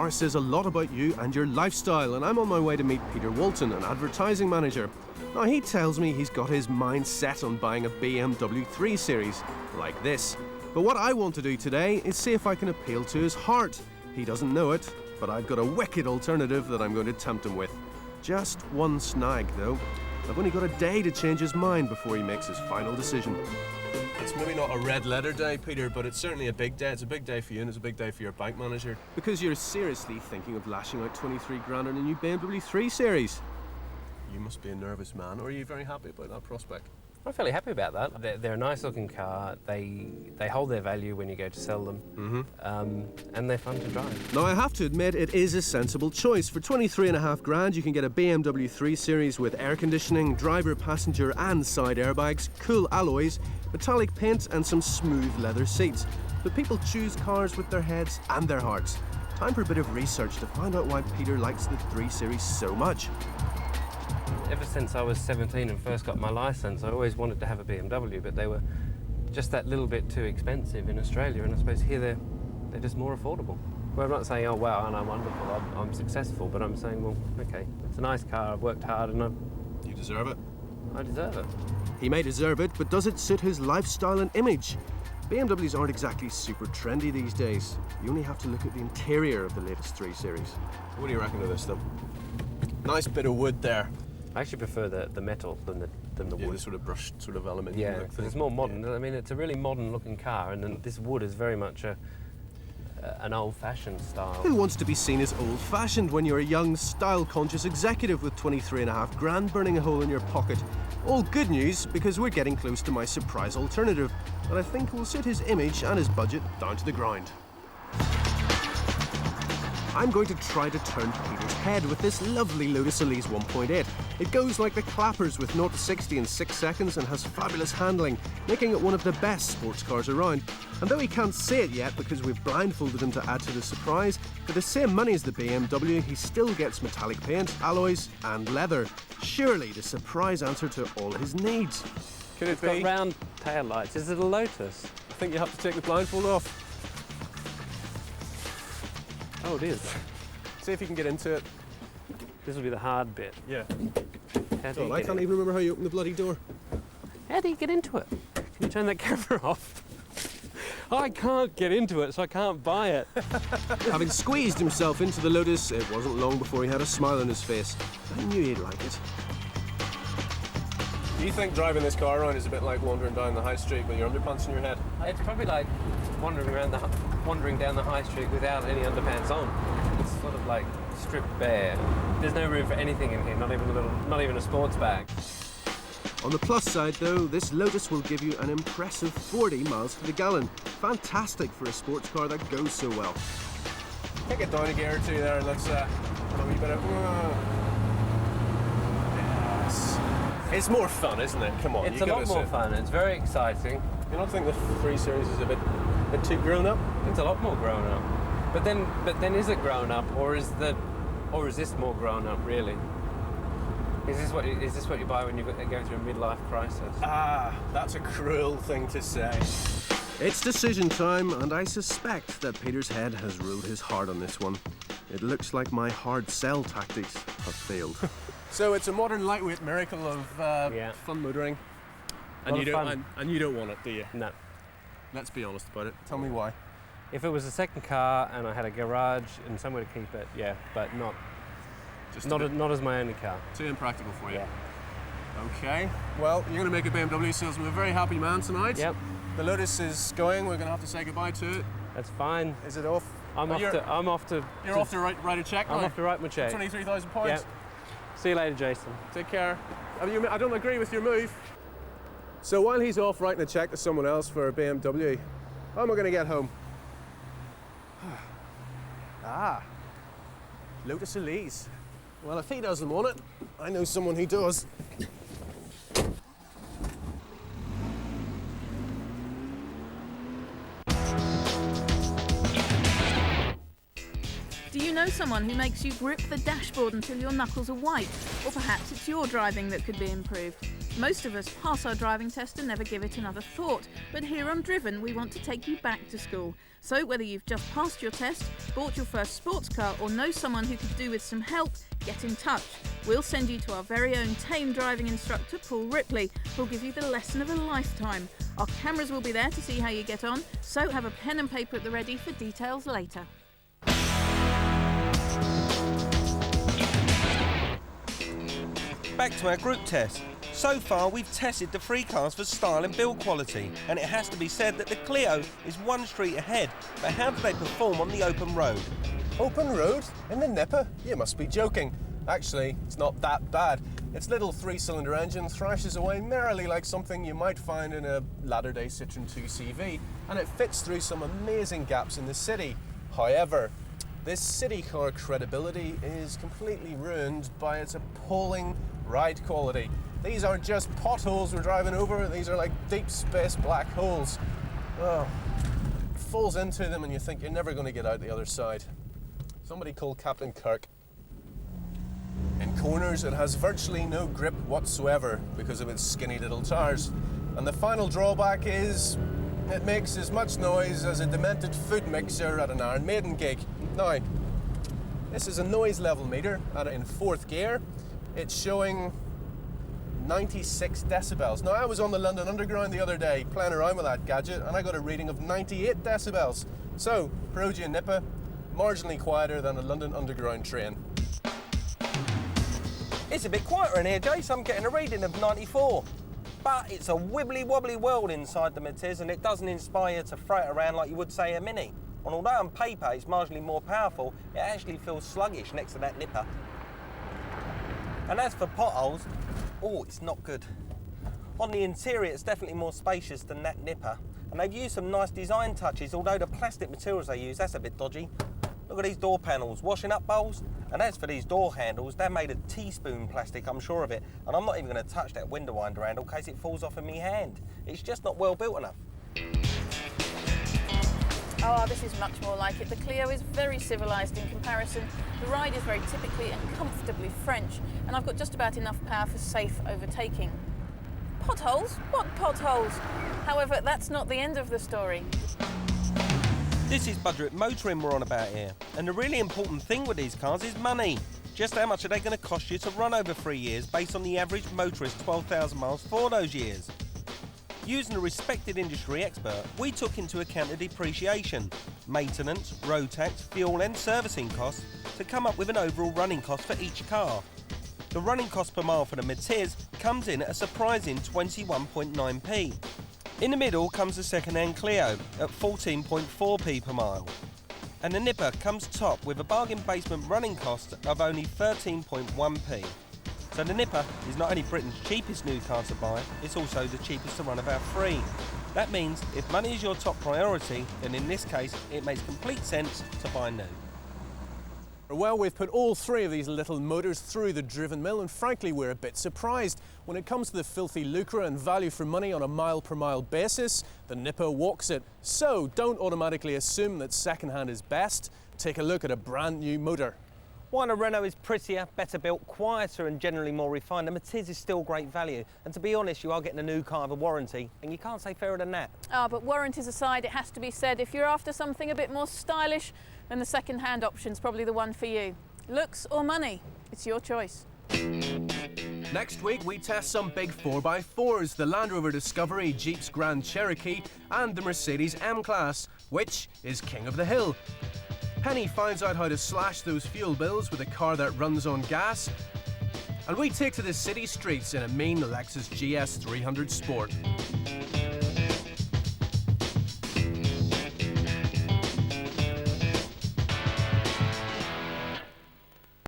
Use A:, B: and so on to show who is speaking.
A: car says a lot about you and your lifestyle, and I'm on my way to meet Peter Walton, an advertising manager. Now, he tells me he's got his mind set on buying a BMW 3 Series, like this. But what I want to do today is see if I can appeal to his heart. He doesn't know it, but I've got a wicked alternative that I'm going to tempt him with. Just one snag, though. I've only got a day to change his mind before he makes his final decision. It's maybe not a red letter day, Peter, but it's certainly a big day. It's a big day for you and it's a big day for your bank manager. Because you're seriously thinking of lashing out 23 grand on a new BMW 3 Series. You must be a nervous man, or are you very happy about that prospect?
B: I'm fairly happy about that. They're a nice looking car. They hold their value when you go to sell them. And they're fun to drive. Now, I have to admit, it is a sensible choice. For 23.5 grand, you can get a BMW 3 Series with air conditioning, driver, passenger and side airbags, cool alloys, metallic paint and some smooth leather seats. But people choose cars with their heads and their hearts. Time for a bit of research to find out why Peter likes the 3 Series so much. Ever since I was 17 and first got my licence, I always wanted to have a BMW, but they were just that little bit too expensive in Australia, and I suppose here they're just more affordable. Well, I'm not saying, oh wow, and I'm wonderful, I'm successful, but I'm saying, well, okay, it's a nice car, I've worked hard, and
A: You deserve it.
B: I deserve it.
A: He may deserve it, but does it suit his lifestyle and image? BMWs aren't exactly super trendy these days. You only have to look at the interior of the latest 3 Series. What do you reckon of this, though? Nice bit of wood there.
B: I actually prefer the metal than the wood.
A: The sort of brushed sort of element.
B: Yeah, because it's more modern. Yeah. I mean, it's a really modern looking car, and then this wood is very much an old-fashioned style.
A: Who wants to be seen as old-fashioned when you're a young, style-conscious executive with 23.5 grand burning a hole in your pocket? All good news, because we're getting close to my surprise alternative that I think will suit his image and his budget down to the ground. I'm going to try to turn Peter's head with this lovely Lotus Elise 1.8. It goes like the clappers with 0 to 60 in 6 seconds and has fabulous handling, making it one of the best sports cars around. And though he can't say it yet because we've blindfolded him to add to the surprise, for the same money as the BMW, he still gets metallic paint, alloys and leather. Surely the surprise answer to all his needs. Could it
B: be? It's got round tail lights. Is it a Lotus?
A: I think you have to take the blindfold off.
B: Oh, it is.
A: See if you can get into it.
B: This will be the hard bit.
A: Yeah.
B: I
A: can't even remember how you open the bloody door.
B: How do you get into it? Can you turn that camera off? I can't get into it, so I can't buy it.
A: Having squeezed himself into the Lotus, it wasn't long before he had a smile on his face. I knew he'd like it. Do you think driving this car around is a bit like wandering down the high street with your underpants in your head?
B: It's probably like wandering down the high street without any underpants on. It's sort of like stripped bare. There's no room for anything in here, not even a sports bag.
A: On the plus side, though, this Lotus will give you an impressive 40 miles to the gallon. Fantastic for a sports car that goes so well. Take it down a gear or two there, and let's a wee bit of. Yes. It's more fun, isn't it? Come on,
B: it's a lot more fun. It's very exciting.
A: You don't think the 3 Series is a bit too grown up?
B: It's a lot more grown up. But then is it grown up, or is this more grown up really? Is this what you buy when you're going through a midlife crisis?
A: Ah, that's a cruel thing to say. It's decision time, and I suspect that Peter's head has ruled his heart on this one. It looks like my hard sell tactics have failed. So it's a modern lightweight miracle of fun motoring. And you don't want it, do you?
B: No.
A: Let's be honest about it. Tell me why.
B: If it was a second car and I had a garage and somewhere to keep it, yeah, but not as my only car.
A: Too impractical for you.
B: Yeah.
A: Okay. Well, you're going to make a BMW salesman a very happy man tonight.
B: Yep.
A: The Lotus is going. We're going to have to say goodbye to it.
B: That's fine.
A: Is it off?
B: I'm off to.
A: You're off to write a check now?
B: I'm off to write my check.
A: £23,000.
B: Yep. See you later, Jason.
A: Take care. I don't agree with your move. So while he's off writing a check to someone else for a BMW, how am I going to get home? Lotus Elise. Well, if he doesn't want it, I know someone who does.
C: Do you know someone who makes you grip the dashboard until your knuckles are white? Or perhaps it's your driving that could be improved. Most of us pass our driving test and never give it another thought, but here on Driven we want to take you back to school. So whether you've just passed your test, bought your first sports car or know someone who could do with some help, get in touch. We'll send you to our very own tame driving instructor, Paul Ripley, who'll give you the lesson of a lifetime. Our cameras will be there to see how you get on, so have a pen and paper at the ready for details later.
D: Back to our group test. So far, we've tested the three cars for style and build quality, and it has to be said that the Clio is one street ahead. But how do they perform on the open road?
A: Open road? In the Nippa? You must be joking. Actually, it's not that bad. Its little three-cylinder engine thrashes away merrily like something you might find in a latter-day Citroën 2CV, and it fits through some amazing gaps in the city. However, this city car credibility is completely ruined by its appalling ride quality. These aren't just potholes we're driving over, these are like deep space black holes. Oh, it falls into them and you think you're never going to get out the other side. Somebody call Captain Kirk. In corners, it has virtually no grip whatsoever because of its skinny little tires. And the final drawback is it makes as much noise as a demented food mixer at an Iron Maiden gig. Now, this is a noise level meter, and in fourth gear, it's showing 96 decibels. Now, I was on the London Underground the other day playing around with that gadget, and I got a reading of 98 decibels. So, Perodua Nippa, marginally quieter than a London Underground train.
D: It's a bit quieter in here, Jace. I'm getting a reading of 94. But it's a wibbly-wobbly world inside the Matiz, and it doesn't inspire you to throw it around like you would, say, a Mini. And although on paper it's marginally more powerful, it actually feels sluggish next to that Nippa. And as for potholes, oh, it's not good. On the interior, it's definitely more spacious than that Nippa. And they've used some nice design touches, although the plastic materials they use, that's a bit dodgy. Look at these door panels, washing up bowls. And as for these door handles, they're made of teaspoon plastic, I'm sure of it. And I'm not even going to touch that window winder handle in case it falls off in my hand. It's just not well built enough.
C: Oh, this is much more like it. The Clio is very civilised in comparison. The ride is very typically and comfortably French, and I've got just about enough power for safe overtaking. Potholes? What potholes? However, that's not the end of the story.
D: This is budget motoring we're on about here, and the really important thing with these cars is money. Just how much are they going to cost you to run over 3 years based on the average motorist 12,000 miles for those years? Using a respected industry expert, we took into account the depreciation, maintenance, road tax, fuel and servicing costs to come up with an overall running cost for each car. The running cost per mile for the Matiz comes in at a surprising 21.9p. In the middle comes the second-hand Clio at 14.4p per mile. And the Nippa comes top with a bargain basement running cost of only 13.1p. So the Nippa is not only Britain's cheapest new car to buy, it's also the cheapest to run of our three. That means if money is your top priority, then in this case it makes complete sense to buy new.
A: Well, we've put all three of these little motors through the driven mill, and frankly we're a bit surprised. When it comes to the filthy lucre and value for money on a mile-per-mile basis, the Nippa walks it. So don't automatically assume that second-hand is best. Take a look at a brand new motor.
D: While a Renault is prettier, better built, quieter and generally more refined, the Matiz is still great value. And to be honest, you are getting a new car with a warranty, and you can't say fairer than that.
C: Ah, but warranties aside, it has to be said, if you're after something a bit more stylish, then the second-hand option's probably the one for you. Looks or money, it's your choice.
A: Next week, we test some big 4x4s, the Land Rover Discovery, Jeep's Grand Cherokee, and the Mercedes M-Class, which is king of the hill. Penny finds out how to slash those fuel bills with a car that runs on gas. And we take to the city streets in a mean Lexus GS 300 Sport.